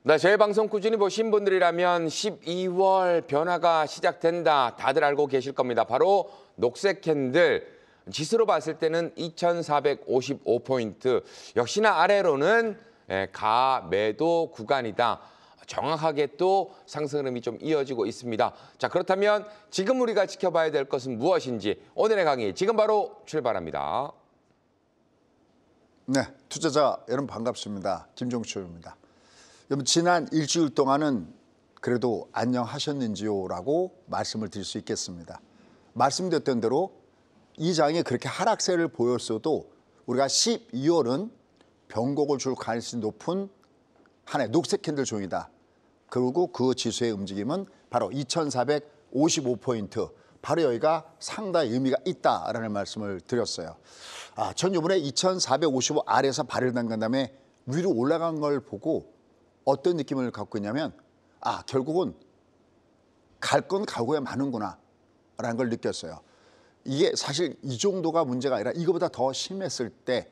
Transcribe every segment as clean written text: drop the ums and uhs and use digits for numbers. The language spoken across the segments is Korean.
네, 저희 방송 꾸준히 보신 분들이라면 12월 변화가 시작된다. 다들 알고 계실 겁니다. 바로 녹색 캔들. 지수로 봤을 때는 2,455포인트. 역시나 아래로는 가매도 구간이다. 정확하게 또 상승 흐름이 좀 이어지고 있습니다. 자, 그렇다면 지금 우리가 지켜봐야 될 것은 무엇인지 오늘의 강의 지금 바로 출발합니다. 네, 투자자 여러분 반갑습니다. 김종철입니다. 여러분 지난 일주일 동안은 그래도 안녕하셨는지요라고 말씀을 드릴 수 있겠습니다. 말씀드렸던 대로 이 장이 그렇게 하락세를 보였어도 우리가 12월은 변곡을 줄 가능성이 높은 한 해 녹색 캔들 종이다. 그리고 그 지수의 움직임은 바로 2,455포인트. 바로 여기가 상당히 의미가 있다라는 말씀을 드렸어요. 전 이번에 2,455 아래에서 발을 담근 다음에 위로 올라간 걸 보고 어떤 느낌을 갖고 있냐면 결국은 갈 건 가고야 마는구나 라는 걸 느꼈어요. 이게 사실 이 정도가 문제가 아니라 이거보다 더 심했을 때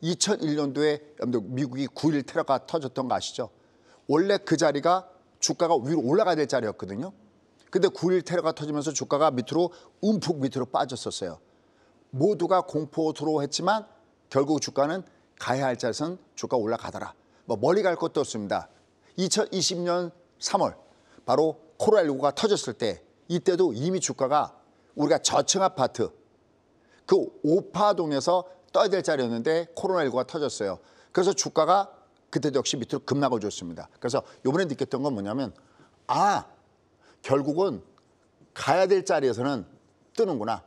2001년도에 미국이 9.11 테러가 터졌던 거 아시죠? 원래 그 자리가 주가가 위로 올라가야 될 자리였거든요. 근데 9.11 테러가 터지면서 주가가 밑으로 움푹 밑으로 빠졌었어요. 모두가 공포로 했지만 결국 주가는 가야 할 자리에서는 주가 올라가더라. 멀리 갈 것도 없습니다. 2020년 3월 바로 코로나19가 터졌을 때 이때도 이미 주가가 우리가 저층 아파트 그 오파동에서 떠야 될 자리였는데 코로나19가 터졌어요. 그래서 주가가 그때도 역시 밑으로 급락을 줬습니다. 그래서 이번에 느꼈던 건 뭐냐면 결국은 가야 될 자리에서는 뜨는구나.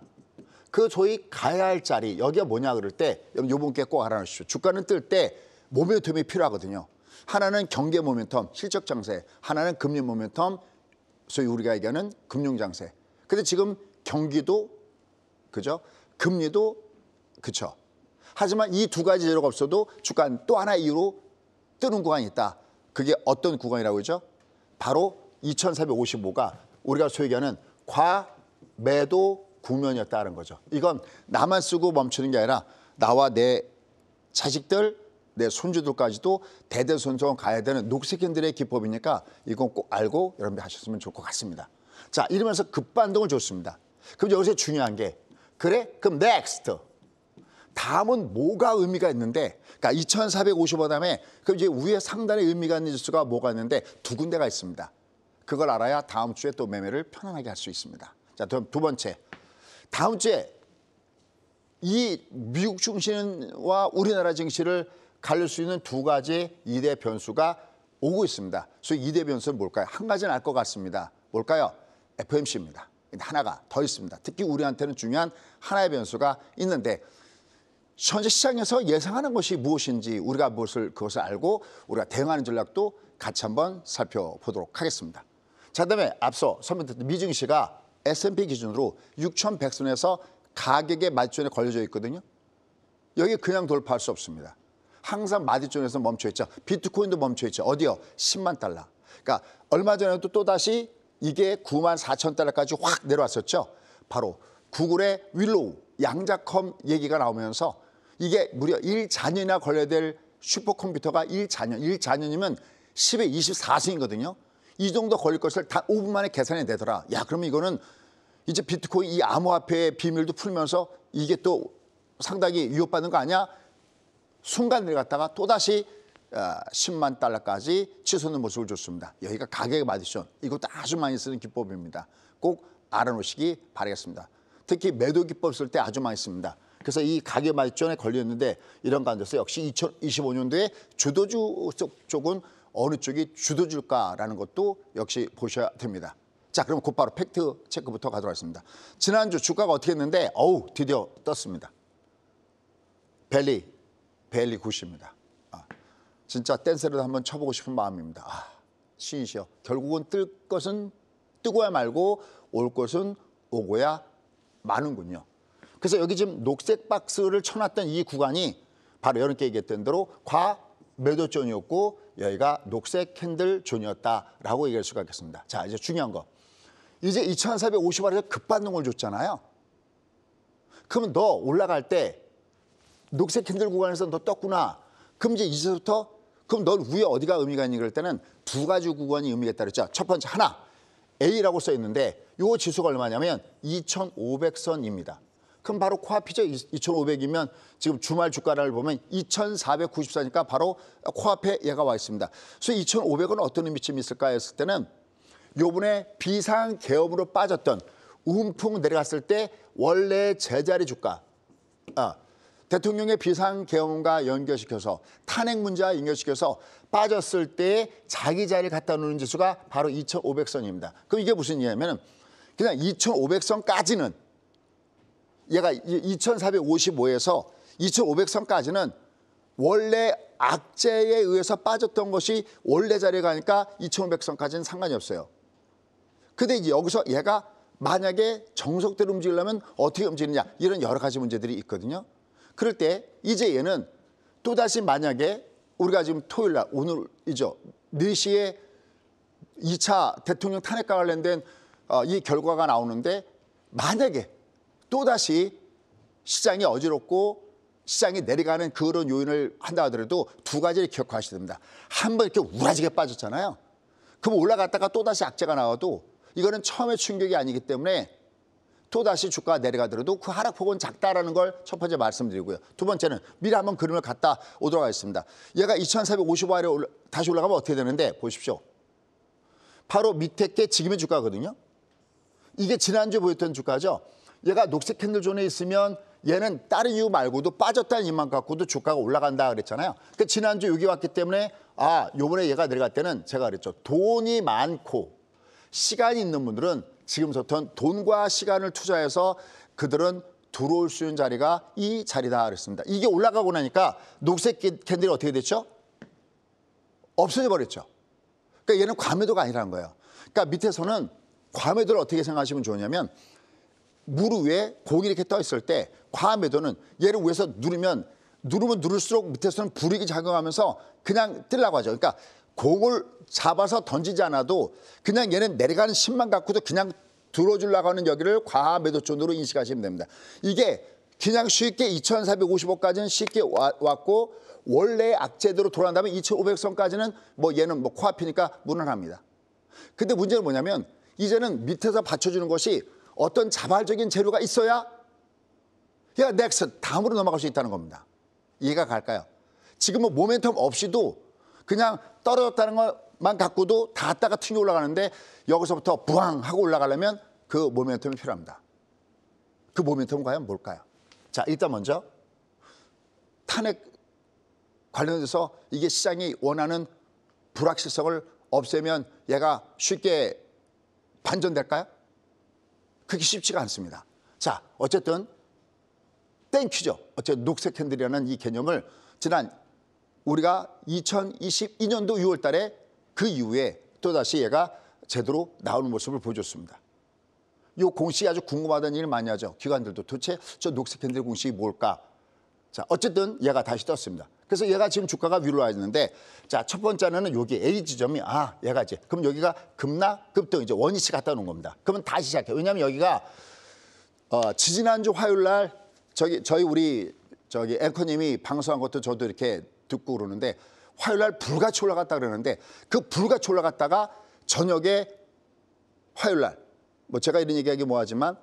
그 소위 가야 할 자리 여기가 뭐냐 그럴 때 이번 게 꼭 알아놓으십시오. 주가는 뜰 때 모멘텀이 필요하거든요. 하나는 경제 모멘텀, 실적 장세, 하나는 금리 모멘텀, 소위 우리가 얘기하는 금융 장세. 근데 지금 경기도 그죠? 금리도 그쵸. 하지만 이 두 가지 재료가 없어도 주가는 또 하나의 이유로 뜨는 구간이 있다. 그게 어떤 구간이라고 그러죠? 바로 2,455가 우리가 소위 얘기하는 과매도 국면이었다는 거죠. 이건 나만 쓰고 멈추는 게 아니라 나와 내 자식들, 내 손주들까지도 대대손손 가야 되는 녹색 캔들의 기법이니까 이건 꼭 알고 여러분들 하셨으면 좋을 것 같습니다. 자, 이러면서 급반등을 줬습니다. 그럼 여기서 중요한 게 그래? 그럼 next. 다음은 뭐가 의미가 있는데 그러니까 2,455 다음에 그럼 이제 위에 상단에 의미가 있는 지수가 뭐가 있는데 두 군데가 있습니다. 그걸 알아야 다음 주에 또 매매를 편안하게 할 수 있습니다. 자, 두 번째. 다음 주에 이 미국 증시와 우리나라 증시를 가릴 수 있는 두 가지 2대 변수가 오고 있습니다. 그래서 2대 변수는 뭘까요? 한 가지는 알 것 같습니다. 뭘까요? FOMC입니다. 하나가 더 있습니다. 특히 우리한테는 중요한 하나의 변수가 있는데 현재 시장에서 예상하는 것이 무엇인지 우리가 그것을 알고 우리가 대응하는 전략도 같이 한번 살펴보도록 하겠습니다. 자, 그다음에 앞서 설명드렸던 미증시가 S&P 기준으로 6,100선에서 가격의 마디존에 걸려져 있거든요. 여기 그냥 돌파할 수 없습니다. 항상 마디존에서 멈춰있죠. 비트코인도 멈춰있죠. 어디요? 10만 달러. 그러니까 얼마 전에도 또다시 이게 94,000달러까지 확 내려왔었죠. 바로 구글의 윌로우, 양자컴 얘기가 나오면서 이게 무려 1자년이나 걸려야 될 슈퍼컴퓨터가 1자년이면 10의 24승이거든요. 이 정도 걸릴 것을 단 5분 만에 계산해 내더라. 야, 그러면 이거는 이제 비트코인 이 암호화폐의 비밀도 풀면서 이게 또 상당히 위협받는 거 아니야? 순간 내려갔다가 또다시 10만 달러까지 치솟는 모습을 줬습니다. 여기가 가격의 마디션. 이것도 아주 많이 쓰는 기법입니다. 꼭 알아놓으시기 바라겠습니다. 특히 매도 기법 쓸 때 아주 많이 씁니다. 그래서 이 가격 마디션에 걸렸는데 이런 가운데서 역시 2025년도에 주도주 쪽은 어느 쪽이 주도주일까라는 것도 역시 보셔야 됩니다. 자, 그럼 곧바로 팩트 체크부터 가도록 하겠습니다. 지난주 주가가 어떻게 했는데 드디어 떴습니다. 벨리 굿입니다. 진짜 댄스를 한번 쳐보고 싶은 마음입니다. 신이시여. 결국은 뜰 것은 뜨고야 말고 올 것은 오고야 마는군요. 그래서 여기 지금 녹색 박스를 쳐놨던 이 구간이 바로 여러분께 얘기했던 대로 과매도 존이었고 여기가 녹색 캔들 존이었다라고 얘기할 수가 있겠습니다. 자, 이제 중요한 거. 이제 2,450원에서 급반등을 줬잖아요. 그러면 너 올라갈 때 녹색 캔들 구간에서 너 떴구나. 그럼 이제 이제부터 그럼 넌 위에 어디가 의미가 있니? 그럴 때는 두 가지 구간이 의미가 있다 그랬죠. 첫 번째 하나, A라고 써 있는데 요 지수가 얼마냐면 2,500선입니다. 그럼 바로 코앞이죠. 2,500이면 지금 주말 주가를 보면 2,494니까 바로 코앞에 얘가 와 있습니다. 그래서 2,500은 어떤 의미쯤 있을까 했을 때는 요번에 비상계엄으로 빠졌던 움푹 내려갔을 때 원래 제자리 주가, 대통령의 비상계엄과 연결시켜서 탄핵 문제와 연결시켜서 빠졌을 때 자기 자리를 갖다 놓는 지수가 바로 2,500선입니다. 그럼 이게 무슨 얘기냐면 그냥 2,500선까지는 얘가 2,455에서 2,500선까지는 원래 악재에 의해서 빠졌던 것이 원래 자리에 가니까 2,500선까지는 상관이 없어요. 근데 이제 여기서 얘가 만약에 정석대로 움직이려면 어떻게 움직이느냐 이런 여러 가지 문제들이 있거든요. 그럴 때 이제 얘는 또다시 만약에 우리가 지금 토요일 날 오늘이죠. 4시에 2차 대통령 탄핵과 관련된 이 결과가 나오는데 만약에 또다시 시장이 어지럽고 시장이 내려가는 그런 요인을 한다 하더라도 두 가지를 기억하셔야 됩니다. 한 번 이렇게 우라지게 빠졌잖아요. 그럼 올라갔다가 또다시 악재가 나와도 이거는 처음에 충격이 아니기 때문에 또다시 주가가 내려가더라도 그 하락폭은 작다라는 걸 첫 번째 말씀드리고요. 두 번째는 미리 한번 그림을 갖다 오도록 하겠습니다. 얘가 2,455아래 다시 올라가면 어떻게 되는데 보십시오. 바로 밑에 게 지금의 주가거든요. 이게 지난주에 보였던 주가죠. 얘가 녹색 캔들 존에 있으면 얘는 다른 이유 말고도 빠졌다는 이유만 갖고도 주가가 올라간다 그랬잖아요. 그러니까 지난주 여기 왔기 때문에 요번에 얘가 내려갈 때는 제가 그랬죠. 돈이 많고 시간이 있는 분들은 지금부터 돈과 시간을 투자해서 그들은 들어올 수 있는 자리가 이 자리다 그랬습니다. 이게 올라가고 나니까 녹색 캔들이 어떻게 됐죠? 없어져 버렸죠. 그러니까 얘는 과매도가 아니라는 거예요. 그러니까 밑에서는 과매도를 어떻게 생각하시면 좋으냐면 무릎 위에 공이 이렇게 떠 있을 때 과매도는 얘를 위에서 누르면 누를수록 밑에서는 불이익이 작용하면서 그냥 뜨려고 하죠. 그러니까 공을 잡아서 던지지 않아도 그냥 얘는 내려가는 힘만 갖고도 그냥 들어주려고 하는 여기를 과매도존으로 인식하시면 됩니다. 이게 그냥 쉽게 2,455까지는 쉽게 왔고 원래 악재대로 돌아간다면 2,500선까지는 뭐 얘는 뭐 코앞이니까 무난합니다. 근데 문제는 뭐냐면 이제는 밑에서 받쳐주는 것이 어떤 자발적인 재료가 있어야 얘가 넥스트 다음으로 넘어갈 수 있다는 겁니다. 이해가 갈까요? 지금은 모멘텀 없이도 그냥 떨어졌다는 것만 갖고도 닿았다가 튕겨 올라가는데 여기서부터 부앙 하고 올라가려면 그 모멘텀이 필요합니다. 그 모멘텀은 과연 뭘까요? 자, 일단 먼저 탄핵 관련해서 이게 시장이 원하는 불확실성을 없애면 얘가 쉽게 반전될까요? 그게 쉽지가 않습니다. 자, 어쨌든 땡큐죠. 어쨌든 녹색 캔들이라는 이 개념을 지난 우리가 2022년도 6월 달에 그 이후에 또다시 얘가 제대로 나오는 모습을 보여줬습니다. 이 공식이 아주 궁금하다는 일을 많이 하죠. 기관들도 도대체 저 녹색 캔들 공식이 뭘까? 자, 어쨌든 얘가 다시 떴습니다. 그래서 얘가 지금 주가가 위로 와 있는데 자, 첫 번째는 여기 A 지점이 얘가 이제 그럼 여기가 급락, 급등 이제 원위치 갖다 놓은 겁니다. 그러면 다시 시작해. 왜냐하면 여기가 지지난주 화요일 날 저희 우리 앵커님이 방송한 것도 저도 이렇게 듣고 그러는데 화요일 날 불같이 올라갔다 그러는데 그 불같이 올라갔다가 저녁에 화요일 날 뭐 제가 이런 얘기하기 뭐하지만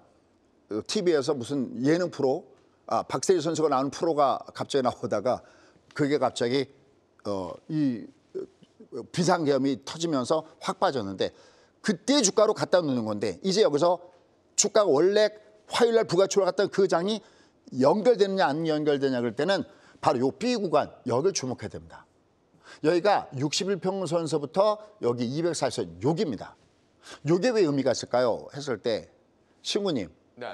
TV에서 무슨 예능 프로 박세리 선수가 나오는 프로가 갑자기 나오다가 그게 갑자기 이 비상계엄이 터지면서 확 빠졌는데 그때 주가로 갖다 놓는 건데 이제 여기서 주가가 원래 화요일 날 불같이 올라갔던 그 장이 연결되느냐 안 연결되냐 그럴 때는 바로 요 B 구간 여기를 주목해야 됩니다. 여기가 61평선서부터 여기 204선 여기입니다. 요게 왜 의미가 있을까요? 했을 때 신구님, 네.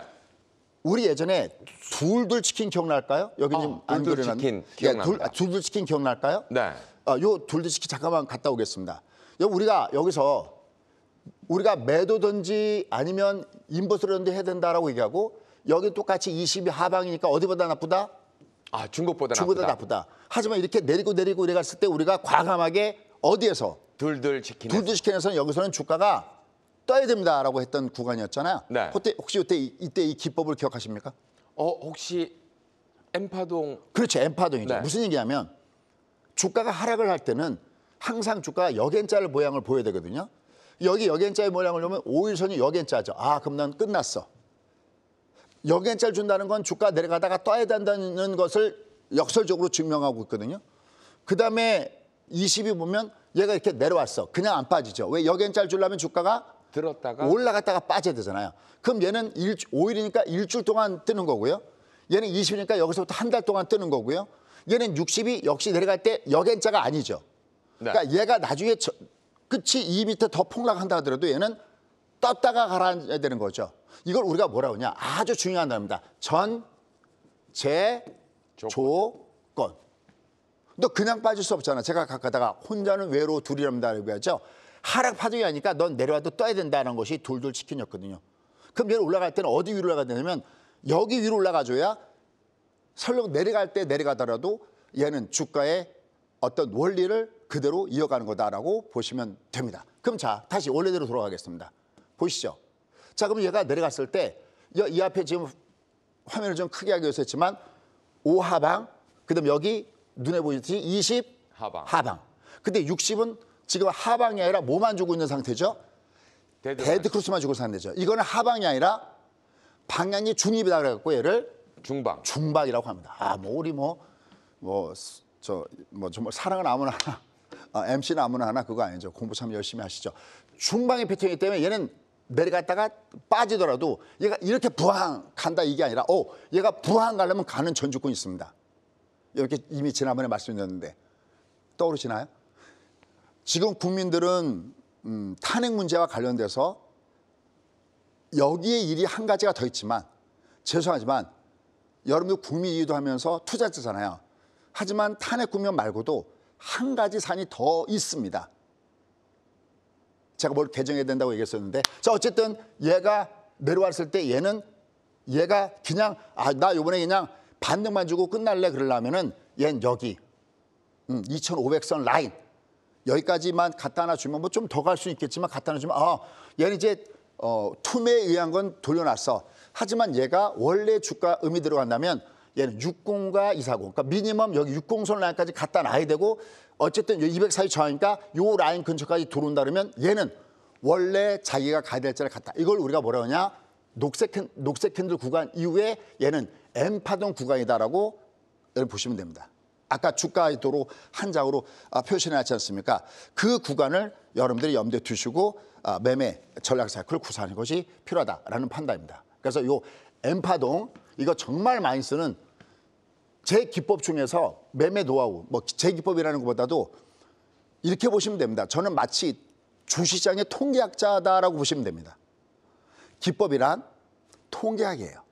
우리 예전에 둘둘 치킨 기억날까요? 여기 지금 안 둘둘 그려놨 치킨 기억납니다. 둘둘 치킨 기억날까요? 네. 요 둘둘 치킨 잠깐만 갔다 오겠습니다. 우리가 여기서 우리가 매도든지 아니면 인버스든지 해야 된다라고 얘기하고 여기 똑같이 20이 하방이니까 어디보다 나쁘다? 중국보다 나쁘다. 하지만 이렇게 내리고 이래 갔을 때 우리가 과감하게 어디에서? 둘둘 치킨. 둘둘 치킨에서는 여기서는 주가가 떠야 됩니다라고 했던 구간이었잖아요. 네. 혹시 이때 이 기법을 기억하십니까? 혹시 엠파동. 그렇죠. 엠파동이죠. 네. 무슨 얘기냐면 주가가 하락을 할 때는 항상 주가가 역N자를 모양을 보여야 되거든요. 여기 역N자의 모양을 보면 5일선이 역N자죠. 아, 그럼 난 끝났어. 역N자를 준다는 건 주가 내려가다가 떠야 된다는 것을 역설적으로 증명하고 있거든요. 그다음에 20이 보면 얘가 이렇게 내려왔어. 그냥 안 빠지죠. 왜 역N자를 주려면 주가가 들었다가 올라갔다가 빠져야 되잖아요. 그럼 얘는 5일이니까 일주일 동안 뜨는 거고요. 얘는 20이니까 여기서부터 한 달 동안 뜨는 거고요. 얘는 60이 역시 내려갈 때 역N자가 아니죠. 네. 그러니까 얘가 나중에 끝이 2m 더 폭락한다 하더라도 얘는 떴다가 가라앉아야 되는 거죠. 이걸 우리가 뭐라고 하냐. 아주 중요한 단어입니다. 조건. 너 그냥 빠질 수 없잖아. 제가 가다가 혼자는 외로 둘이랍니다. 그래야죠. 하락 파동이 아니까 넌 내려와도 떠야 된다는 것이 돌돌 치킨이었거든요. 그럼 얘는 올라갈 때는 어디 위로 올라가야 되냐면 여기 위로 올라가줘야 설령 내려갈 때 내려가더라도 얘는 주가의 어떤 원리를 그대로 이어가는 거다라고 보시면 됩니다. 그럼 자, 다시 원래대로 돌아가겠습니다. 보시죠. 자, 그럼 얘가 내려갔을 때 이 앞에 지금 화면을 좀 크게 하기 위해서 했지만 5 하방, 그다음 여기 눈에 보이듯이 20 하방. 근데 60은 지금 하방이 아니라 뭐만 주고 있는 상태죠? 데드 크로스만 주고 있는 상태죠. 이거는 하방이 아니라 방향이 중립이다 그래갖고 얘를 중방이라고 합니다. 아, 뭐 우리 정말 사랑은 아무나 하나, MC는 아무나 하나 그거 아니죠. 공부 참 열심히 하시죠. 중방의 패턴이기 때문에 얘는 내려갔다가 빠지더라도 얘가 이렇게 부항 간다 이게 아니라 얘가 부항 가려면 가는 전주권이 있습니다. 이렇게 이미 지난번에 말씀드렸는데 떠오르시나요? 지금 국민들은 탄핵 문제와 관련돼서 여기에 일이 한 가지가 더 있지만 죄송하지만 여러분들 국민 이유도 하면서 투자자잖아요. 하지만 탄핵 국면 말고도 한 가지 산이 더 있습니다. 제가 뭘 개정해야 된다고 얘기했었는데 자 어쨌든 얘가 내려왔을 때 얘가 그냥 나 이번에 그냥 반등만 주고 끝날래 그러려면은 얘는 여기 2500선 라인 여기까지만 갖다 하나 주면 뭐 좀 더 갈 수 있겠지만 갖다 하나 주면 얘는 이제 투매에 의한 건 돌려놨어. 하지만 얘가 원래 주가 음이 들어간다면 얘는 60과 240 그러니까 미니멈 여기 60선 라인까지 갖다 놔야 되고 어쨌든 240 저하니까 요 라인 근처까지 들어온다 그러면 얘는 원래 자기가 가야 될 자리를 갔다. 이걸 우리가 뭐라 하냐? 녹색 캔들 구간 이후에 얘는 M파동 구간이다라고 보시면 됩니다. 아까 주가도로 한 장으로 표시해놨지 않습니까? 그 구간을 여러분들이 염두에 두시고 매매 전략 사이클을 구사하는 것이 필요하다라는 판단입니다. 그래서 요 M파동 이거 정말 많이 쓰는 제 기법 중에서 매매 노하우, 제 기법이라는 것보다도 이렇게 보시면 됩니다. 저는 마치 주시장의 통계학자다라고 보시면 됩니다. 기법이란 통계학이에요.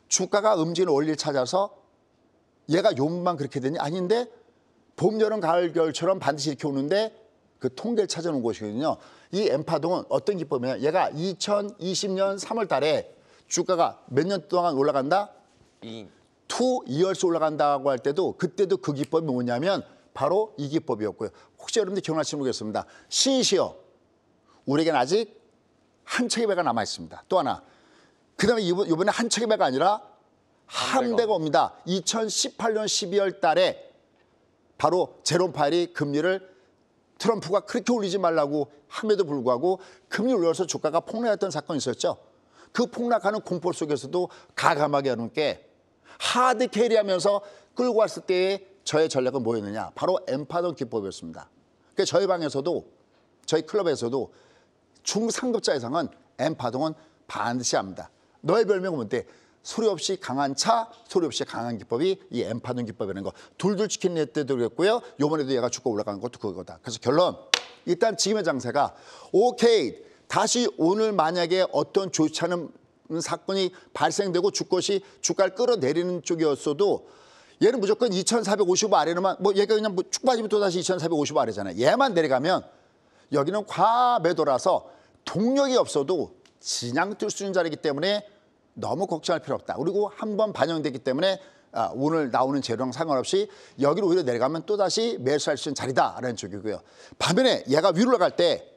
주가가 음진 원리를 찾아서 얘가 요문만 그렇게 되니 아닌데 봄, 여름, 가을, 겨울처럼 반드시 이렇게 오는데 그 통계를 찾아놓은 것이거든요. 이 M파동은 어떤 기법이냐. 얘가 2020년 3월 달에 주가가 몇 년 동안 올라간다? 2years 올라간다고 할 때도 그때도 그 기법이 뭐냐면 바로 이 기법이었고요. 혹시 여러분들 기억나실지 모르겠습니다. 신시어 우리에게는 아직 한 척의 배가 남아 있습니다. 또 하나 그다음에 이번에 한 척의 배가 아니라 한 배가 옵니다. 2018년 12월 달에 바로 제롬 파웰이 금리를 트럼프가 그렇게 올리지 말라고 함에도 불구하고 금리 올려서 주가가 폭락했던 사건이 있었죠. 그 폭락하는 공포 속에서도 가감하게 여러분께 하드 캐리하면서 끌고 왔을 때의 저의 전략은 뭐였느냐. 바로 M파동 기법이었습니다. 그러니까 저희 방에서도 저희 클럽에서도 중상급자 이상은 M파동은 반드시 합니다. 너의 별명은 뭔데? 소리 없이 강한 차, 소리 없이 강한 기법이 이 M파동 기법이라는 거. 둘둘 치킨 때도 그랬고요. 이번에도 얘가 주가 올라가는 것도 그거다. 그래서 결론. 일단 지금의 장세가 오케이. 다시 오늘 만약에 어떤 좋지 않은 사건이 발생되고 주가를 끌어내리는 쪽이었어도 얘는 무조건 2,450 아래로만 얘가 그냥 쭉 빠지면 또다시 2,450 아래잖아요. 얘만 내려가면 여기는 과매도라서 동력이 없어도 그냥 뜰 수 있는 자리이기 때문에 너무 걱정할 필요 없다. 그리고 한번 반영됐기 때문에 오늘 나오는 재료랑 상관없이 여기로 오히려 내려가면 또다시 매수할 수 있는 자리다라는 쪽이고요. 반면에 얘가 위로 올라갈 때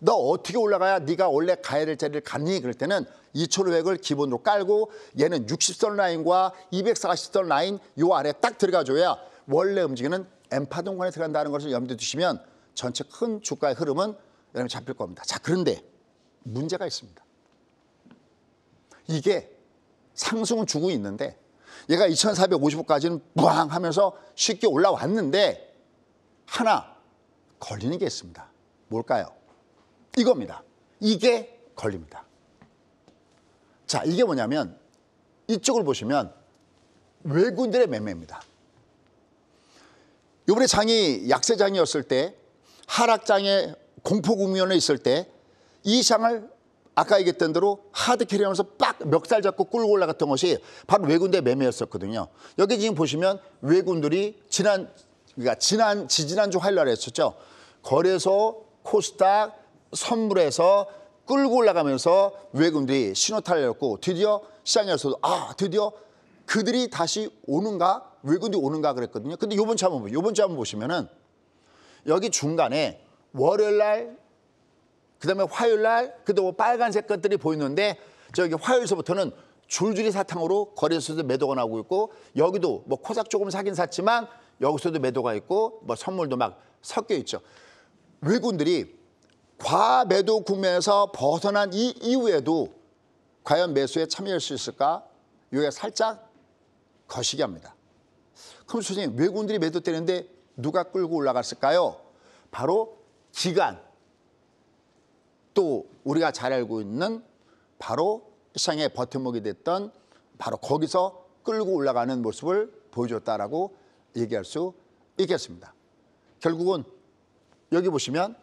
너 어떻게 올라가야 네가 원래 가야 될 자리를 갔니? 그럴 때는 2,500을 기본으로 깔고 얘는 60선 라인과 240선 라인 요 아래 딱 들어가줘야 원래 움직이는 N파 동반에 들어간다는 것을 염두에 두시면 전체 큰 주가의 흐름은 여러분 잡힐 겁니다. 자, 그런데 문제가 있습니다. 이게 상승은 주고 있는데 얘가 2450원까지는 부항 하면서 쉽게 올라왔는데 하나 걸리는 게 있습니다. 뭘까요? 이겁니다. 이게 걸립니다. 자, 이게 뭐냐면 이쪽을 보시면 외국인들의 매매입니다. 이번에 장이 약세장이었을 때 하락장에 공포국면에 있을 때 이 장을 아까 얘기했던 대로 하드캐리하면서 빡 멱살 잡고 끌고 올라갔던 것이 바로 외국인들의 매매였었거든요. 여기 지금 보시면 외국인들이 지지난주 화요일 날에 했었죠. 거래소, 코스닥, 선물에서 끌고 올라가면서 외국인들이 신호탄을 냈고 드디어 시장에서도 드디어 그들이 다시 오는가? 외국인들이 오는가 그랬거든요. 근데 요번 주 한번 보시면은 여기 중간에 월요일 날 그다음에 화요일 날 그다음에 빨간색 것들이 보이는데 저기 화요일서부터는 줄줄이 사탕으로 거래소에서 매도가 나오고 있고 여기도 뭐 코삭 조금 사긴 샀지만 여기서도 매도가 있고 뭐 선물도 막 섞여 있죠. 외국인들이 과매도 국면에서 벗어난 이 이후에도 과연 매수에 참여할 수 있을까? 이게 살짝 거시기 합니다. 그럼 선생님 외국인들이 매도 때리는데 누가 끌고 올라갔을까요? 바로 기관 또 우리가 잘 알고 있는 바로 시장의 버팀목이 됐던 바로 거기서 끌고 올라가는 모습을 보여줬다라고 얘기할 수 있겠습니다. 결국은 여기 보시면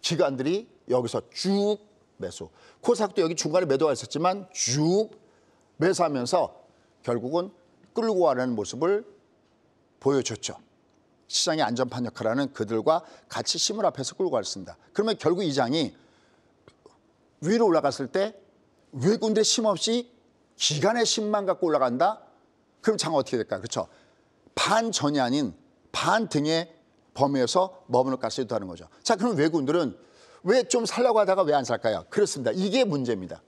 기관들이 여기서 쭉 매수. 코스닥도 여기 중간에 매도가 있었지만 쭉 매수하면서 결국은 끌고 가는 모습을 보여줬죠. 시장의 안전판 역할을 하는 그들과 같이 힘을 합해서 끌고 갔습니다. 그러면 결국 이 장이 위로 올라갔을 때 외국인들의 힘 없이 기관의 힘만 갖고 올라간다? 그럼 장은 어떻게 될까요? 그렇죠. 반전이 아닌 반등의 범위에서 머무를 가수도 하는 거죠. 자, 그럼 외국인들은 왜 좀 살려고 하다가 왜 안 살까요? 그렇습니다. 이게 문제입니다.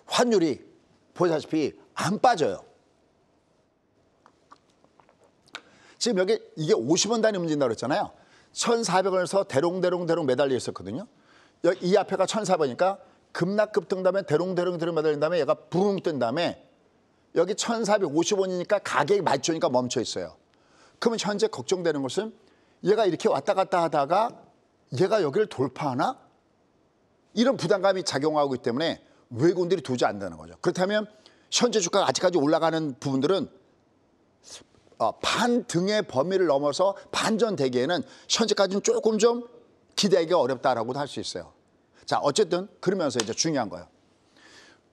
환율이 보시다시피 안 빠져요. 지금 여기 이게 50원 단위 움직인다고 그랬잖아요. 1,400원에서 대롱대롱 매달려 있었거든요. 여기 이 앞에가 1,400원이니까 급락급등 다음에 대롱대롱 매달린 다음에 얘가 붕 뜬 다음에 여기 1,450원이니까 가격이 맞추니까 멈춰 있어요. 그러면 현재 걱정되는 것은 얘가 이렇게 왔다 갔다 하다가 얘가 여기를 돌파하나? 이런 부담감이 작용하고 있기 때문에 외국인들이 도저히 안 되는 거죠. 그렇다면 현재 주가가 아직까지 올라가는 부분들은 반등의 범위를 넘어서 반전되기에는 현재까지는 조금 좀 기대하기가 어렵다라고도 할 수 있어요. 자, 어쨌든 그러면서 이제 중요한 거예요.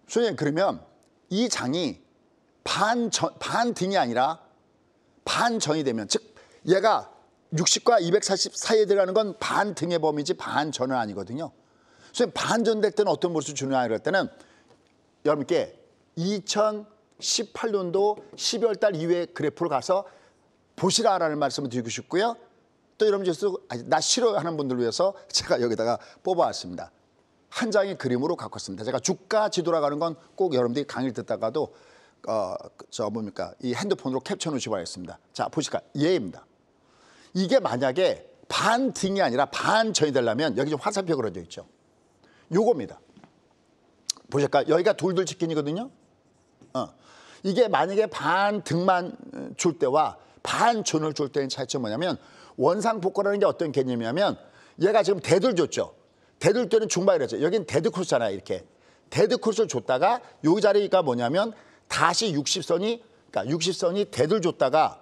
선생님, 그러면 이 장이 반등이 아니라 반전이 되면, 즉 얘가 60과 240 사이에 들어가는 건 반등의 범위지 반전은 아니거든요. 선생님, 반전될 때는 어떤 모습을 주느냐 이럴 때는 여러분께 2018년도 12월 달 이후에 그래프를 가서 보시라라는 말씀을 드리고 싶고요. 또 여러분께서 나 싫어하는 분들을 위해서 제가 여기다가 뽑아왔습니다. 한 장의 그림으로 갖고 왔습니다. 제가 주가 지도라고 하는 건 꼭 여러분들이 강의를 듣다가도 이 핸드폰으로 캡처 놓으시기 바라겠습니다. 자, 보실까요? 얘입니다. 이게 만약에 반등이 아니라 반전이 되려면 여기 좀 화살표 그려져 있죠. 요겁니다. 보실까요? 여기가 둘둘 치킨이거든요. 이게 만약에 반등만 줄 때와 반전을 줄 때의 차이점이 뭐냐면 원상복구라는 게 어떤 개념이냐면 얘가 지금 대들 줬죠. 대들 때는 중반이랬죠. 여긴 데드크로스잖아요. 이렇게. 데드크로스를 줬다가 요 자리가 뭐냐면 다시 60선이 그러니까 60선이 대들 줬다가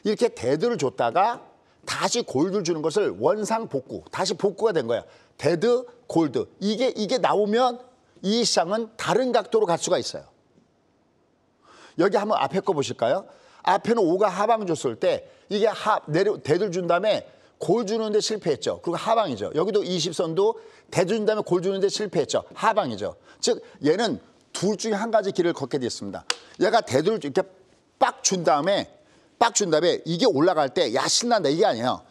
이렇게 대들을 줬다가 다시 골드를 주는 것을 원상복구, 다시 복구가 된 거예요. 데드, 골드. 이게 나오면 이 시장은 다른 각도로 갈 수가 있어요. 여기 한번 앞에 거 보실까요? 앞에는 5가 하방 줬을 때 이게 대들 준 다음에 골 주는데 실패했죠. 그리고 하방이죠. 여기도 20선도 대들 준 다음에 골 주는데 실패했죠. 하방이죠. 즉 얘는 둘 중에 한 가지 길을 걷게 됐습니다. 얘가 대들 이렇게 빡 준 다음에 이게 올라갈 때 야 신난다 이게 아니에요.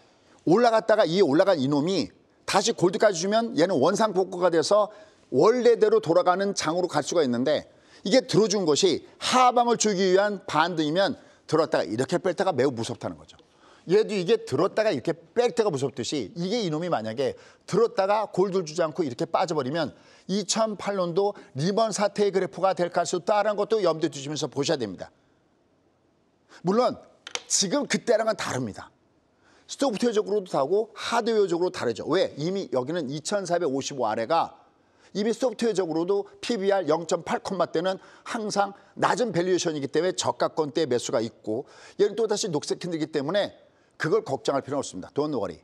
올라갔다가 이 올라간 이놈이 다시 골드까지 주면 얘는 원상복구가 돼서 원래대로 돌아가는 장으로 갈 수가 있는데 이게 들어준 것이 하방을 주기 위한 반등이면 들었다가 이렇게 뺄 때가 매우 무섭다는 거죠. 얘도 이게 들었다가 이렇게 뺄 때가 무섭듯이 이게 이놈이 만약에 들었다가 골들 주지 않고 이렇게 빠져버리면 2008년도 리먼 사태의 그래프가 될 가능성이 있다는 것도 염두에 두시면서 보셔야 됩니다. 물론 지금 그때랑은 다릅니다. 소프트웨어적으로도 다르고 하드웨어적으로 다르죠. 왜? 이미 여기는 2455 아래가 이미 소프트웨어적으로도 PBR 0.8콤마대는 항상 낮은 밸류에이션이기 때문에 저가권대 매수가 있고 얘는 또다시 녹색 캔들이기 때문에 그걸 걱정할 필요는 없습니다. Don't worry.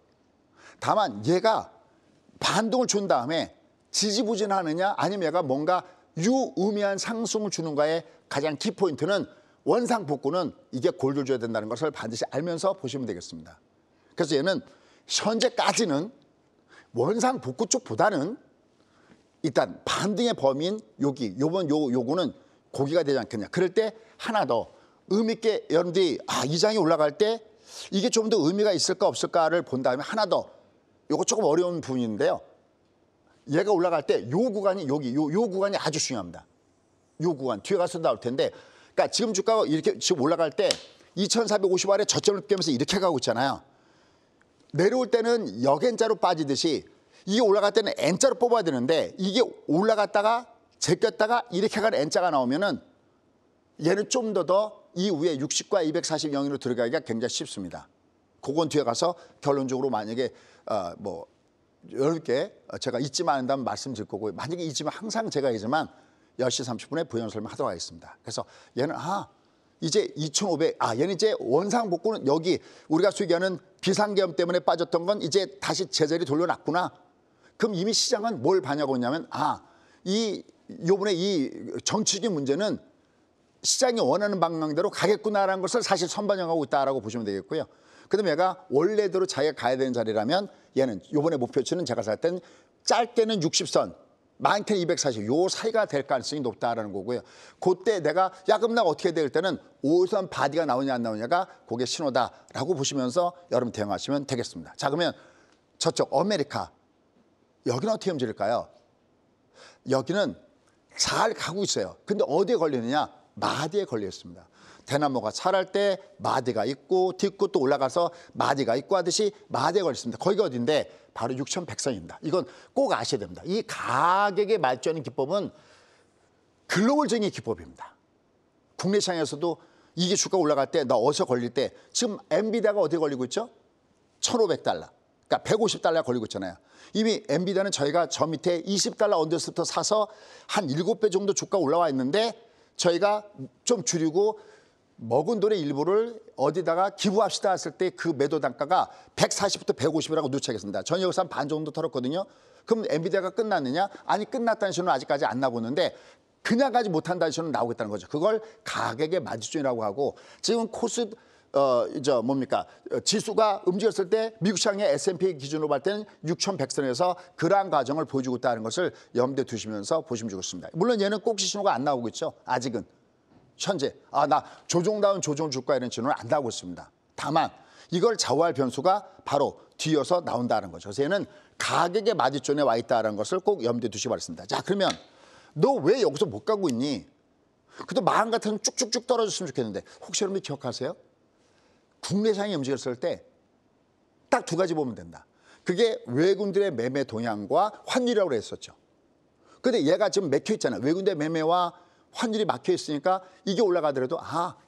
다만 얘가 반등을 준 다음에 지지부진하느냐 아니면 얘가 뭔가 유의미한 상승을 주는가의 가장 키포인트는 원상복구는 이게 골을 줘야 된다는 것을 반드시 알면서 보시면 되겠습니다. 그래서 얘는 현재까지는 원상복구 쪽보다는 일단 반등의 범위인 요거는 고기가 되지 않겠냐. 그럴 때 하나 더 의미 있게 여러분들이 이 장이 올라갈 때 이게 좀 더 의미가 있을까 없을까를 본 다음에 하나 더 요거 조금 어려운 부분인데요. 얘가 올라갈 때 요 구간이 요 구간이 아주 중요합니다. 요 구간 뒤에 가서 나올 텐데 그러니까 지금 주가가 이렇게 지금 올라갈 때 2450 아래 저점을 깨면서 이렇게 가고 있잖아요. 내려올 때는 역N자로 빠지듯이 이게 올라갈 때는 N자로 뽑아야 되는데 이게 올라갔다가 제꼈다가 이렇게 가는 N자가 나오면은 얘는 좀 더 이후에 60과 240 영역으로 들어가기가 굉장히 쉽습니다. 그건 뒤에 가서 결론적으로 만약에 뭐 여러분께 제가 잊지만 않는다면 말씀드릴 거고 만약에 잊으면 항상 제가 잊지만 10시 30분에 부연 설명하도록 하겠습니다. 그래서 얘는 이제 2500 얘는 이제 원상복구는 여기 우리가 수익하는 비상계엄 때문에 빠졌던 건 이제 다시 제자리 돌려놨구나. 그럼 이미 시장은 뭘 반영하고 있냐면 요번에 이 정치적인 문제는 시장이 원하는 방향대로 가겠구나라는 것을 사실 선반영하고 있다라고 보시면 되겠고요. 그다음에 얘가 원래대로 자기가 가야 되는 자리라면 얘는 요번에 목표치는 제가 살 땐 짧게는 60선, 많게는 240, 요 사이가 될 가능성이 높다라는 거고요. 그때 내가 그럼 나 어떻게 해야 될 때는 5선 바디가 나오냐 안 나오냐가 그게 신호다라고 보시면서 여러분 대응하시면 되겠습니다. 자, 그러면 저쪽 아메리카 여기는 어떻게 움직일까요? 여기는 잘 가고 있어요. 근데 어디에 걸리느냐? 마디에 걸려 있습니다. 대나무가 자랄 때 마디가 있고 딛고 또 올라가서 마디가 있고 하듯이 마디에 걸려 있습니다. 거기가 어딘데? 바로 6100선입니다. 이건 꼭 아셔야 됩니다. 이 가격에 맞추는 기법은 글로벌적인 기법입니다. 국내 시장에서도 이게 주가 올라갈 때 나 어디서 걸릴 때 지금 엔비디아가 어디에 걸리고 있죠? 1500달러. 그러니까 150달러 걸리고 있잖아요. 이미 엔비디아는 저희가 저 밑에 20달러 언더부터 사서 한 7배 정도 주가 올라와 있는데 저희가 좀 줄이고 먹은 돈의 일부를 어디다가 기부합시다 했을 때 그 매도 단가가 140부터 150이라고 누차겠습니다. 저는 여기서 한 반 정도 털었거든요. 그럼 엔비디아가 끝났느냐? 아니 끝났다는 신호는 아직까지 안 나오는데 그냥 가지 못한다는 신호는 나오겠다는 거죠. 그걸 가격의 마지존이라고 하고 지금 코스 지수가 움직였을 때 미국 시장의 S&P 기준으로 볼 때는 6100선에서 그러한 과정을 보여주고 있다는 것을 염두에 두시면서 보시면 좋겠습니다. 물론 얘는 꼭지 신호가 안 나오고 있죠. 아직은. 현재 나 조종다운 조종 주가 이런 신호는 안 나오고 있습니다. 다만 이걸 좌우할 변수가 바로 뒤어서 나온다는 거죠. 그래서 얘는 가격의 마디존에 와 있다는 것을 꼭 염두에 두시기 바랍니다. 자, 그러면 너 왜 여기서 못 가고 있니? 그래도 마음 같으면 쭉쭉쭉 떨어졌으면 좋겠는데 혹시 여러분들 기억하세요? 국내 시장이 움직였을 때 딱 두 가지 보면 된다. 그게 외국인들의 매매 동향과 환율이라고 했었죠. 근데 얘가 지금 막혀 있잖아요. 외국인들의 매매와 환율이 막혀 있으니까 이게 올라가더라도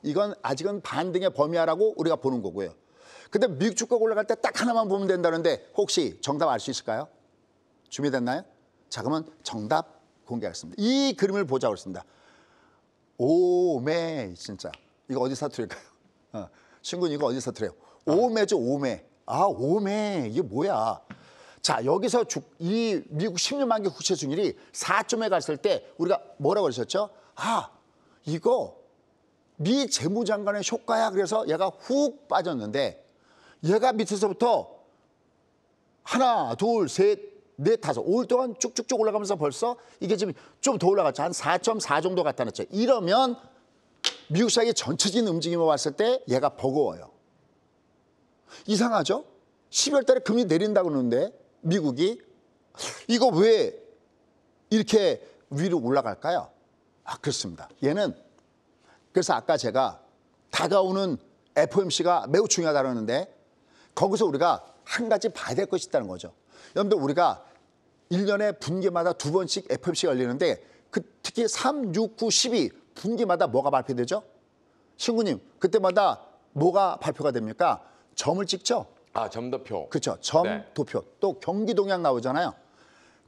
이건 아직은 반등의 범위야라고 우리가 보는 거고요. 근데 미국 주가가 올라갈 때 딱 하나만 보면 된다는데 혹시 정답 알 수 있을까요? 준비됐나요? 자, 그러면 정답 공개하겠습니다. 이 그림을 보자고 했습니다. 오메 진짜 이거 어디 사투리일까요? 친구는 이거 어디 사투리예요? 오메죠, 오메. 오메 이게 뭐야? 자, 여기서 이 미국 10년 만기 국채 수익률이 4점에 갔을 때 우리가 뭐라고 그러셨죠? 이거 미 재무장관의 효과야. 그래서 얘가 훅 빠졌는데 얘가 밑에서부터 하나, 둘, 셋, 넷, 다섯 5일 동안 쭉쭉쭉 올라가면서 벌써 이게 지금 좀 더 올라갔죠. 한 4.4 정도 갖다 놨죠. 이러면 미국 시장의 전체적인 움직임을 봤을 때 얘가 버거워요. 이상하죠? 12월 달에 금리 내린다고 그러는데 미국이 이거 왜 이렇게 위로 올라갈까요? 그렇습니다. 얘는 그래서 아까 제가 다가오는 FOMC가 매우 중요하다고 하는데 거기서 우리가 한 가지 봐야 될 것이 있다는 거죠. 여러분들 우리가 1년에 분기마다 2번씩 FOMC가 열리는데 특히 3, 6, 9, 12 분기마다 뭐가 발표되죠? 신구님 그때마다 뭐가 발표가 됩니까? 점을 찍죠? 점도표. 그렇죠. 점도표. 네. 또 경기동향 나오잖아요.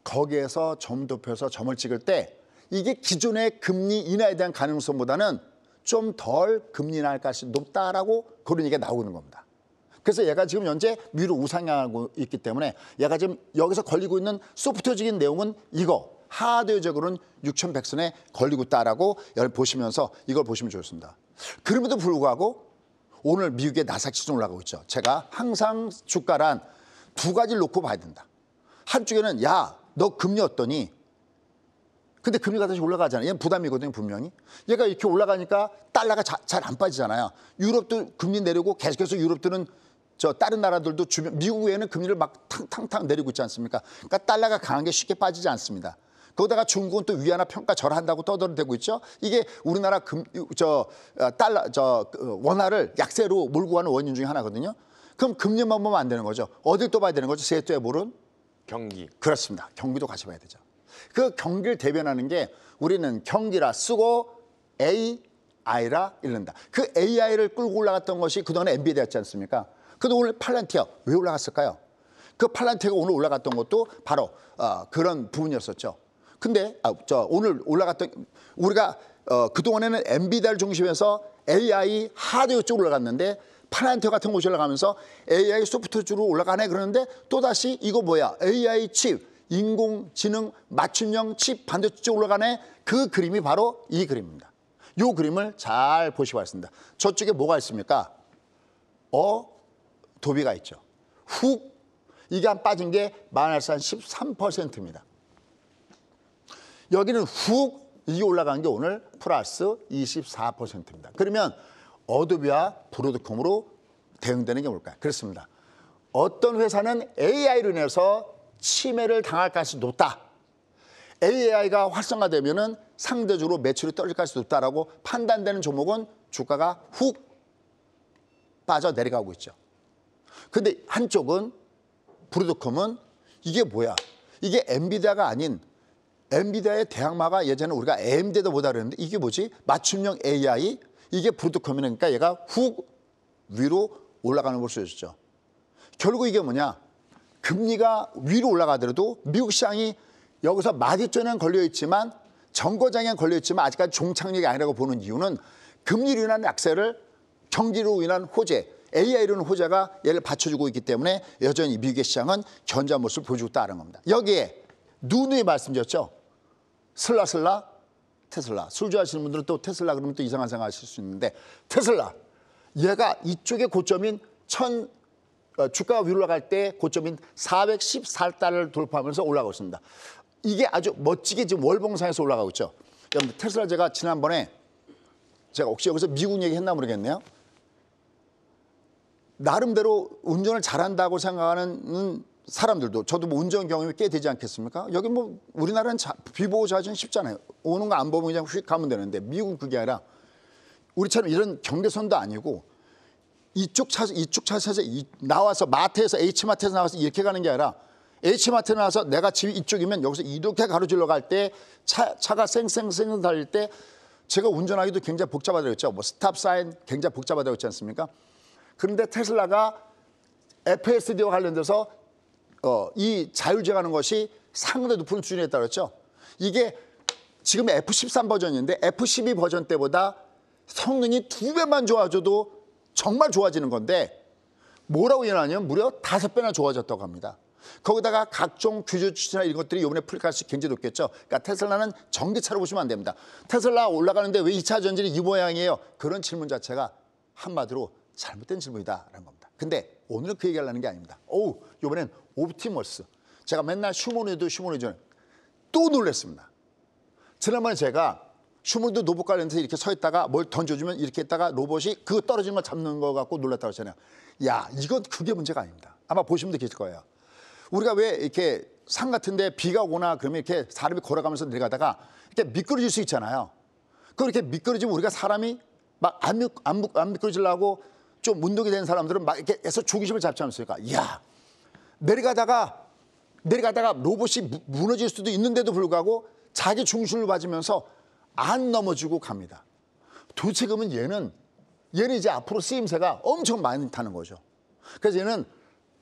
거기에서 점도표에서 점을 찍을 때 이게 기존의 금리 인하에 대한 가능성보다는 좀 덜 금리 인하할 가능성이 높다라고 그런 얘기가 나오는 겁니다. 그래서 얘가 지금 현재 위로 우상향하고 있기 때문에 얘가 지금 여기서 걸리고 있는 소프트적인 내용은 이거 하드웨어적으로는 6100선에 걸리고 있다라고 여러분 보시면서 이걸 보시면 좋습니다. 그럼에도 불구하고 오늘 미국의 나스닥 지수 올라가고 있죠. 제가 항상 주가란 두 가지를 놓고 봐야 된다. 한쪽에는 야, 너 금리 어떠니? 근데 금리가 다시 올라가잖아요. 얘는 부담이거든요, 분명히. 얘가 이렇게 올라가니까 달러가 잘 안 빠지잖아요. 유럽도 금리 내리고 계속해서 유럽들은 다른 나라들도 주변 미국 외에는 금리를 막 탕탕탕 내리고 있지 않습니까? 그러니까 달러가 강한 게 쉽게 빠지지 않습니다. 거기다가 중국은 또 위안화 평가 절하한다고 떠들어대고 있죠. 이게 우리나라 원화를 약세로 몰고 가는 원인 중에 하나거든요. 그럼 금리만 보면 안 되는 거죠. 어딜 또 봐야 되는 거죠? 세토에 모른 경기. 그렇습니다. 경기도 같이 봐야 되죠. 그 경기를 대변하는 게 우리는 경기라 쓰고 AI라 읽는다. 그 AI를 끌고 올라갔던 것이 그동안에 엔비디아였지 않습니까? 근데 오늘 팔란티어 왜 올라갔을까요? 그 팔란티어가 오늘 올라갔던 것도 바로 그런 부분이었었죠. 근데 오늘 올라갔던 우리가 그동안에는 엔비디아를 중심해서 AI 하드웨어 쪽으로 올라갔는데 팔란티어 같은 곳이 올라가면서 AI 소프트웨어 쪽으로 올라가네 그러는데 또다시 이거 뭐야? AI 칩, 인공지능 맞춤형 칩 반도체 쪽으로 올라가네. 그 그림이 바로 이 그림입니다. 이 그림을 잘 보시기 바랍니다. 저쪽에 뭐가 있습니까? 도비가 있죠. 훅 이게 한 빠진 게 마이너스 한 13%입니다. 여기는 훅 이게 올라간 게 오늘 플러스 24%입니다. 그러면 어도비와 브로드콤으로 대응되는 게 뭘까요? 그렇습니다. 어떤 회사는 AI로 인해서 침해를 당할 가능성이 높다. AI가 활성화되면은 상대적으로 매출이 떨어질 가능성이 높다라고 판단되는 종목은 주가가 훅 빠져 내려가고 있죠. 근데 한쪽은 브로드콤은 이게 뭐야? 이게 엔비디아가 아닌 엔비디아의 대항마가 예전에 우리가 AMD도 보다 그랬는데 이게 뭐지? 맞춤형 AI 이게 브로드콤이니까 얘가 훅 위로 올라가는 걸 보여줬죠. 결국 이게 뭐냐? 금리가 위로 올라가더라도 미국 시장이 여기서 마디존에 걸려있지만 정거장에 걸려있지만 아직까지 종착역이 아니라고 보는 이유는 금리로 인한 약세를 경기로 인한 호재 AI로 인한 호재가 얘를 받쳐주고 있기 때문에 여전히 미국의 시장은 견고한 모습을 보여주고 있다는 겁니다. 여기에 누누이 말씀드렸죠. 슬라슬라 테슬라. 술 좋아하시는 분들은 또 테슬라 그러면 또 이상한 생각 하실 수 있는데 테슬라. 얘가 이쪽의 고점인 주가가 위로 올라갈 때 고점인 414달러를 돌파하면서 올라가고 있습니다. 이게 아주 멋지게 지금 월봉상에서 올라가고 있죠. 여러분 테슬라 제가 지난번에 제가 혹시 여기서 미국 얘기했나 모르겠네요. 나름대로 운전을 잘한다고 생각하는 사람들도 저도 뭐 운전 경험이 꽤 되지 않겠습니까? 여기 뭐 우리나라는 비보호 좌회전 쉽잖아요. 오는 거 안 보면 그냥 휙 가면 되는데 미국은 그게 아니라 우리처럼 이런 경계선도 아니고 이쪽 차선에서 나와서 마트에서 H마트에서 나와서 이렇게 가는 게 아니라 H마트에 나와서 내가 집이 이쪽이면 여기서 이렇게 가로질러 갈 때 차가 쌩쌩쌩 달릴 때 제가 운전하기도 굉장히 복잡하다고 했죠. 뭐 스탑 사인 굉장히 복잡하다고 했지 않습니까? 그런데 테슬라가 FSD와 관련돼서 이 자율주행하는 것이 상당히 높은 수준에 있다고 했죠. 이게 지금 F13 버전인데 F12 버전 때보다 성능이 2배만 좋아져도 정말 좋아지는 건데 뭐라고 일어나냐면 무려 5배나 좋아졌다고 합니다. 거기다가 각종 규제 추진이나 이런 것들이 이번에 풀릴 가능성이 굉장히 높겠죠. 그러니까 테슬라는 전기차로 보시면 안 됩니다. 테슬라 올라가는데 왜 2차 전지는 이 모양이에요? 그런 질문 자체가 한마디로 잘못된 질문이다라는 겁니다. 근데 오늘은 그 얘기하려는 게 아닙니다. 이번엔 옵티머스. 제가 맨날 슈머니도 또 놀랐습니다. 지난번에 제가 슈머니도 로봇 관련해서 이렇게 서 있다가 뭘 던져주면 이렇게 했다가 로봇이 그 떨어진 걸 잡는 거 갖고 놀랐다고 했잖아요. 야, 이건 그게 문제가 아닙니다. 아마 보신 분들 계실 거예요. 우리가 왜 이렇게 산 같은데 비가 오거나 그러면 이렇게 사람이 걸어가면서 내려가다가 이렇게 미끄러질 수 있잖아요. 그렇게 미끄러지면 우리가 사람이 막 안 미끄러지려고 좀 운동이 된 사람들은 막 이렇게 해서 중심을 잡지 않습니까? 이야, 내려가다가 로봇이 무너질 수도 있는데도 불구하고 자기 중심을 받으면서 안 넘어지고 갑니다. 도대체 그러면 얘는 이제 앞으로 쓰임새가 엄청 많이 타는 거죠. 그래서 얘는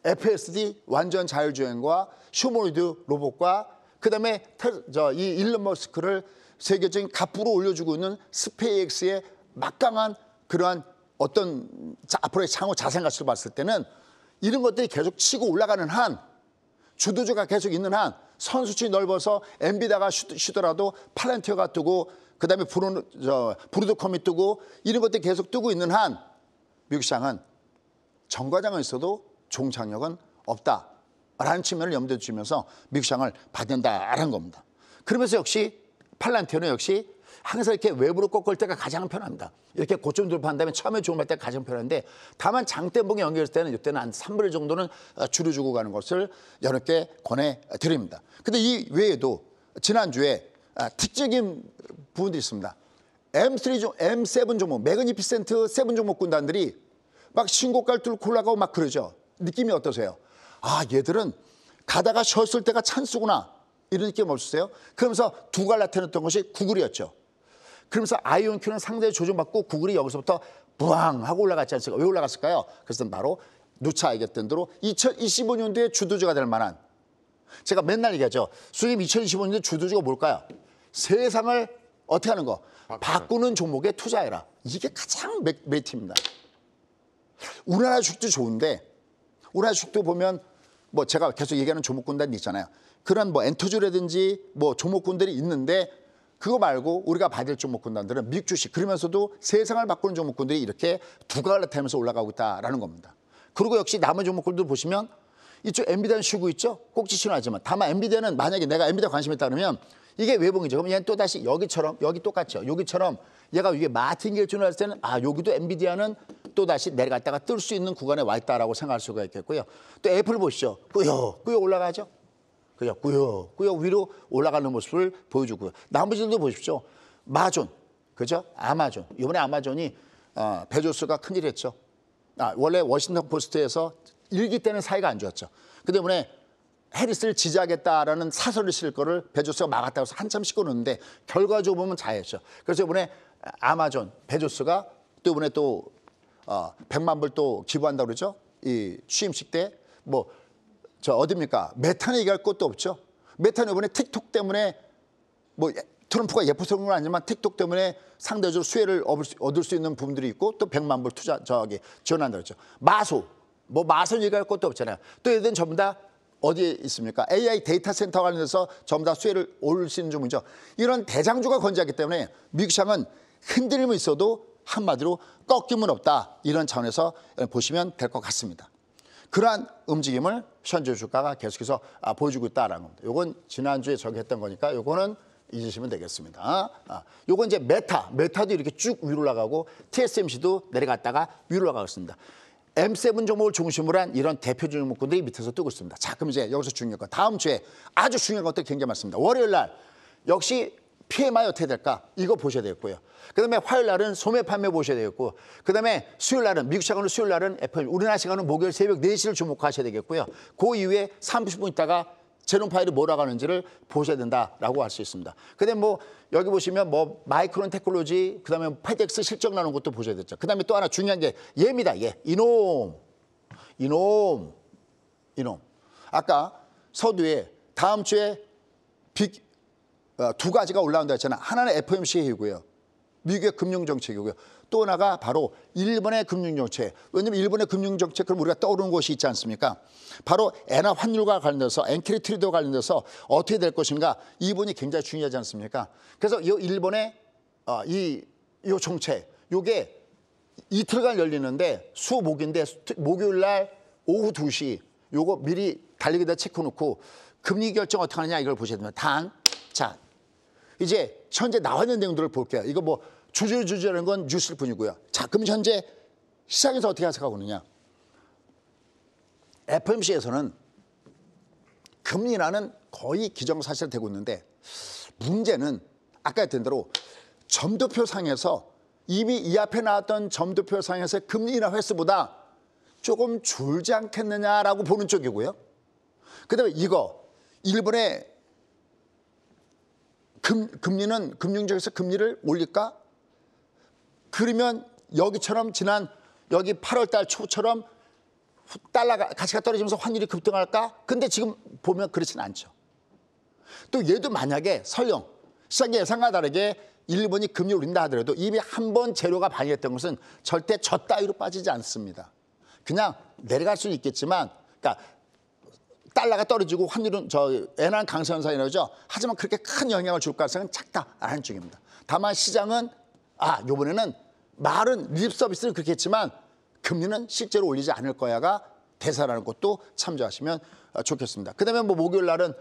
FSD 완전 자율주행과 휴머노이드 로봇과 그다음에 이 일론 머스크를 세계적인 갑부로 올려주고 있는 스페이스X의 막강한 그러한 어떤 앞으로의 향후 자산 가치를 봤을 때는 이런 것들이 계속 치고 올라가는 한, 주도주가 계속 있는 한, 선수층이 넓어서 엔비디아가 쉬더라도 팔란티어가 뜨고 그다음에 브루드컴이 뜨고 이런 것들이 계속 뜨고 있는 한 미국 시장은 정과장은 있어도 종착역은 없다라는 측면을 염두에 두면서 미국 시장을 받는다라는 겁니다. 그러면서 역시 팔란티어는 역시 항상 이렇게 외부로 꺾을 때가 가장 편합니다. 이렇게 고점 돌파한 다음에 처음에 조금할 때가 가장 편한데 다만 장대봉에 연결했을 때는 이때는 한 3분의 1 정도는 줄여주고 가는 것을 여러분께 권해드립니다. 근데 이 외에도 지난주에 특징적인 부분들이 있습니다. M7 종목, 매그니피센트 7 종목 군단들이 막 신고가를 뚫고 올라가고 막 그러죠. 느낌이 어떠세요? 아, 얘들은 가다가 쉬었을 때가 찬스구나. 이런 느낌 없으세요? 그러면서 두가 나타났던 것이 구글이었죠. 그러면서 아이온큐는 상당히 조정받고 구글이 여기서부터 부앙 하고 올라갔지 않습니까? 왜 올라갔을까요? 그것은 바로 누차 얘기했던 대로 2025년도에 주도주가 될 만한, 제가 맨날 얘기하죠. 수임 2025년도에 주도주가 뭘까요? 세상을 어떻게 하는 거? 바꾸는 종목에 투자해라. 이게 가장 메리트입니다. 우리나라 주식도 좋은데 우리나라 주식도 보면 뭐 제가 계속 얘기하는 종목군단이 있잖아요. 그런 뭐 엔터주라든지 뭐 종목군들이 있는데 그거 말고 우리가 봐야 될 종목군단들은 미국 주식, 그러면서도 세상을 바꾸는 종목군들이 이렇게 두각을 나타내면서 올라가고 있다라는 겁니다. 그리고 역시 남은 종목군들 보시면 이쪽 엔비디아는 쉬고 있죠. 꼭지 신호하지만 다만 엔비디아는 만약에 내가 엔비디아 관심이 있다 그러면 이게 외봉이죠. 그럼 얘는 또다시 여기처럼, 여기 똑같죠. 여기처럼 얘가 위에 마틴겔준을 했을 때는 여기도 엔비디아는 또다시 내려갔다가 뜰 수 있는 구간에 와 있다라고 생각할 수가 있겠고요. 또 애플 보시죠. 꾸역꾸역 올라가죠. 그냥 꾸역꾸역 위로 올라가는 모습을 보여주고요. 나머지들도 보십시오. 마존, 그죠? 아마존. 이번에 아마존이 베조스가 큰일 했죠. 원래 워싱턴 포스트에서 일기 때는 사이가 안 좋았죠. 그 때문에 해리스를 지지하겠다라는 사설을 쓸 거를 베조스가 막았다고 해서 한참 씻고는데 결과적으로 보면 잘했죠. 그래서 이번에 아마존, 베조스가 또 이번에 또 100만 불 또 기부한다고 그러죠. 이 취임식 때 뭐 어딥니까? 메타는 얘기할 것도 없죠. 메타는 이번에 틱톡 때문에 뭐 트럼프가 예뻐서 그런 건 아니지만 틱톡 때문에 상대적으로 수혜를 얻을 수 있는 부분들이 있고 또 100만 불 투자 지원한다고 그랬죠. 마소 얘기할 것도 없잖아요. 또 얘들은 전부 다 어디에 있습니까? AI 데이터 센터 관련해서 전부 다 수혜를 올릴 수 있는 종목이죠. 이런 대장주가 건재하기 때문에 미국 시장은 흔들림은 있어도 한마디로 꺾임은 없다. 이런 차원에서 보시면 될 것 같습니다. 그러한 움직임을 현재 주가가 계속해서 보여주고 있다는 겁니다. 이건 지난주에 저기 했던 거니까 이거는 잊으시면 되겠습니다. 요건 이제 메타도 이렇게 쭉 위로 올라가고 TSMC도 내려갔다가 위로 올라가고 있습니다. M7 종목을 중심으로 한 이런 대표 종목군들이 밑에서 뜨고 있습니다. 자, 그럼 이제 여기서 중요한 거, 다음 주에 아주 중요한 것들이 굉장히 많습니다. 월요일 날 역시 PMI 어떻게 될까? 이거 보셔야 되겠고요. 그다음에 화요일 날은 소매 판매 보셔야 되겠고, 그다음에 수요일 날은 미국 시간으로 수요일 날은 FM, 우리나라 시간은 목요일 새벽 4시를 주목하셔야 되겠고요. 그 이후에 30분 있다가 제롬 파일이 뭐라고 하는지를 보셔야 된다라고 할 수 있습니다. 그다음에 뭐 여기 보시면 뭐 마이크론 테크놀로지, 그다음에 페덱스 실적 나오는 것도 보셔야 되죠. 그다음에 또 하나 중요한 게 얘입니다. 이놈. 아까 서두에 다음 주에 두 가지가 올라온다 했잖아요. 하나는 FOMC 회의고요. 미국의 금융정책이고요. 또 하나가 바로 일본의 금융정책. 왜냐하면 일본의 금융정책, 그럼 우리가 떠오르는 것이 있지 않습니까? 바로 엔화 환율과 관련돼서, 엔키리 트리드와 관련돼서 어떻게 될 것인가, 이 부분이 굉장히 중요하지 않습니까? 그래서 이 일본의 이 정책, 요게 이틀간 열리는데 수목인데 목요일 날 오후 2시 요거 미리 달리기다 체크해놓고 금리 결정 어떻게 하느냐 이걸 보셔야 됩니다. 자, 이제 현재 나와 있는 내용들을 볼게요. 이거 뭐 주저주저라는 건 뉴스일 뿐이고요. 자, 그럼 현재 시장에서 어떻게 생각하고 있느냐. FOMC에서는 금리라는 거의 기정사실되고 있는데 문제는 아까 했던 대로 점도표상에서 이미 이 앞에 나왔던 점도표상에서 금리 인하 횟수보다 조금 줄지 않겠느냐라고 보는 쪽이고요. 그다음에 이거 일본의 금리는 금융적에서 금리를 올릴까? 그러면 여기처럼 지난 여기 8월 달 초처럼 달러가 가치가 떨어지면서 환율이 급등할까? 근데 지금 보면 그렇진 않죠. 또 얘도 만약에 설령 시장의 예상과 다르게 일본이 금리를 올린다 하더라도 이미 한 번 재료가 반영했던 것은 절대 저 따위로 빠지지 않습니다. 그냥 내려갈 수는 있겠지만, 그러니까 달러가 떨어지고 환율은 엔화 강세 현상이라고 하죠. 하지만 그렇게 큰 영향을 줄 가능성은 작다라는 쪽입니다. 다만 시장은 이번에는 말은 립 서비스는 그렇게 했지만 금리는 실제로 올리지 않을 거야가 대사라는 것도 참조하시면 좋겠습니다. 그다음에 목요일 날은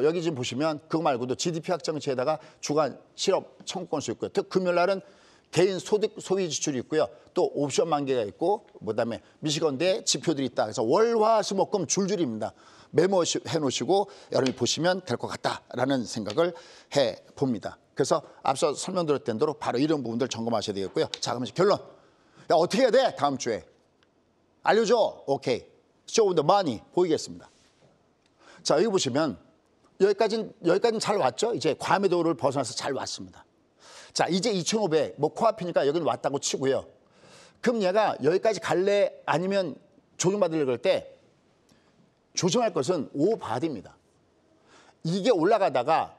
여기 지금 보시면 그거 말고도 GDP 확정치에다가 주간 실업 청구권 수 있고요. 금요일 날은 개인 소득 소비 지출이 있고요. 또 옵션 만기가 있고 그다음에 미시건대 지표들이 있다. 그래서 월화수목금 줄줄입니다. 메모해 놓으시고 여러분이 보시면 될 것 같다라는 생각을 해봅니다. 그래서 앞서 설명드렸던 대로 바로 이런 부분들 점검하셔야 되겠고요. 자, 그러면 결론. 야, 어떻게 해야 돼? 다음 주에. 알려줘. 오케이. Show the money. 보이겠습니다. 자, 여기 보시면 여기까지는 잘 왔죠? 이제 과매도를 벗어나서 잘 왔습니다. 자, 이제 2,500, 코앞이니까 여기는 왔다고 치고요. 그럼 얘가 여기까지 갈래? 아니면 조정받으려고 할 때 조정할 것은 오바디입니다. 이게 올라가다가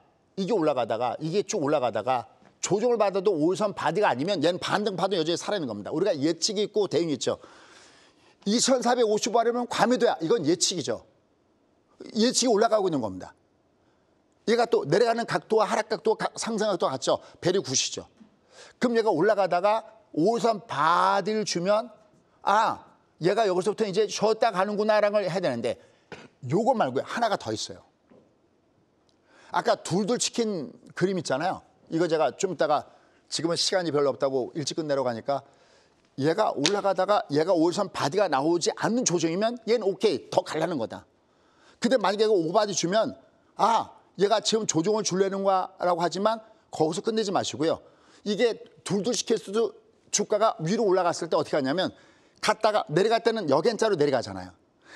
이게 쭉 올라가다가 조정을 받아도 5선 바디가 아니면 얘는 반등 파도 여전히 살아있는 겁니다. 우리가 예측이 있고 대응이 있죠. 2,450바르면 과매도야. 이건 예측이죠. 예측이 올라가고 있는 겁니다. 얘가 또 내려가는 각도와 하락 각도, 상승 각도가 같죠. 배려 굿이죠. 그럼 얘가 올라가다가 5선 바디를 주면 얘가 여기서부터 이제 쉬었다 가는구나라는 걸 해야 되는데 요거 말고요. 하나가 더 있어요. 아까 둘둘 치킨 그림 있잖아요. 이거 제가 좀 이따가 지금은 시간이 별로 없다고 일찍 끝내려고 하니까 얘가 올라가다가 얘가 5선 바디가 나오지 않는 조정이면 얘는 오케이. 더 가려는 거다. 근데 만약에 이거 오바디 주면 얘가 지금 조정을 주려는 거라고 하지만 거기서 끝내지 마시고요. 이게 둘둘 시켰어도 주가가 위로 올라갔을 때 어떻게 하냐면 갔다가 내려갈 때는 역N자로 내려가잖아요.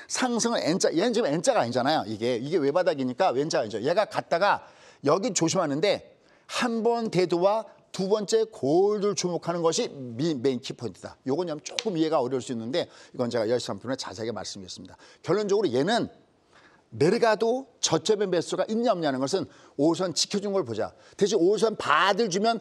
상승은 N자, 얘는 지금 N자가 아니잖아요. 이게 외바닥이니까 왼자가 아니죠. 얘가 갔다가 여기 조심하는데 한 번 대두와 두 번째 골드를 주목하는 것이 메인 키포인트다. 요건 조금 이해가 어려울 수 있는데 이건 제가 10시 3분에 자세하게 말씀드리겠습니다. 결론적으로 얘는 내려가도 저점의 매수가 있냐 없냐는 것은 5선 지켜준 걸 보자. 대신 5선 바들 주면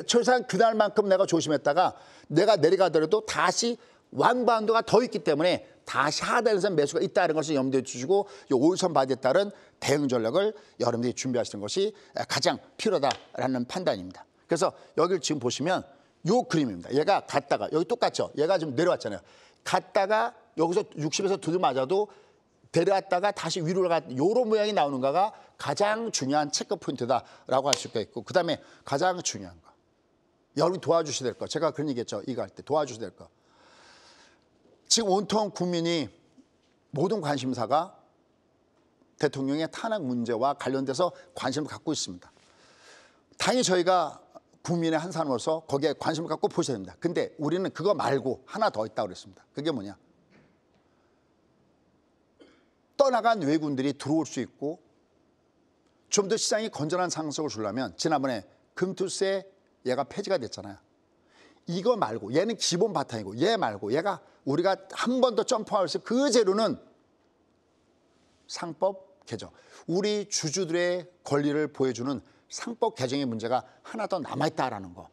최소한 그날만큼 내가 조심했다가 내가 내려가더라도 다시 완반도가 더 있기 때문에 다시 하단에서 매수가 있다는 것을 염두에 두시고 이 5선 바디에 따른 대응 전략을 여러분들이 준비하시는 것이 가장 필요하다라는 판단입니다. 그래서 여기를 지금 보시면 이 그림입니다. 얘가 갔다가 여기 똑같죠. 얘가 지금 내려왔잖아요. 갔다가 여기서 60에서 두드 맞아도 내려왔다가 다시 위로 올라가 이런 모양이 나오는가가 가장 중요한 체크 포인트다라고 할 수가 있고 그다음에 가장 중요한 거. 여러분이 도와주셔야 될 거. 제가 그런 얘기했죠. 이거 할 때 도와주셔야 될 거. 지금 온통 국민이 모든 관심사가 대통령의 탄핵 문제와 관련돼서 관심을 갖고 있습니다. 당연히 저희가 국민의 한 사람으로서 거기에 관심을 갖고 보셔야 됩니다. 근데 우리는 그거 말고 하나 더 있다고 그랬습니다. 그게 뭐냐? 떠나간 외국인들이 들어올 수 있고 좀 더 시장이 건전한 상승을 주려면 지난번에 금투세 얘가 폐지가 됐잖아요. 이거 말고 얘는 기본 바탕이고 얘 말고 얘가 우리가 한 번 더 점프할 수 그 재료는 상법 개정. 우리 주주들의 권리를 보여주는 상법 개정의 문제가 하나 더 남아있다라는 거.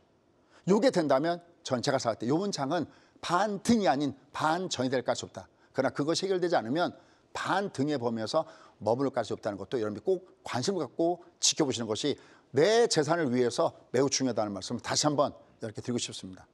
요게 된다면 전 제가 생각할 때 요번 장은 반등이 아닌 반전이 될 가치 없다. 그러나 그것이 해결되지 않으면 반등의 범위에서 머무를 가치 없다는 것도 여러분이 꼭 관심을 갖고 지켜보시는 것이 내 재산을 위해서 매우 중요하다는 말씀을 다시 한번 이렇게 드리고 싶습니다.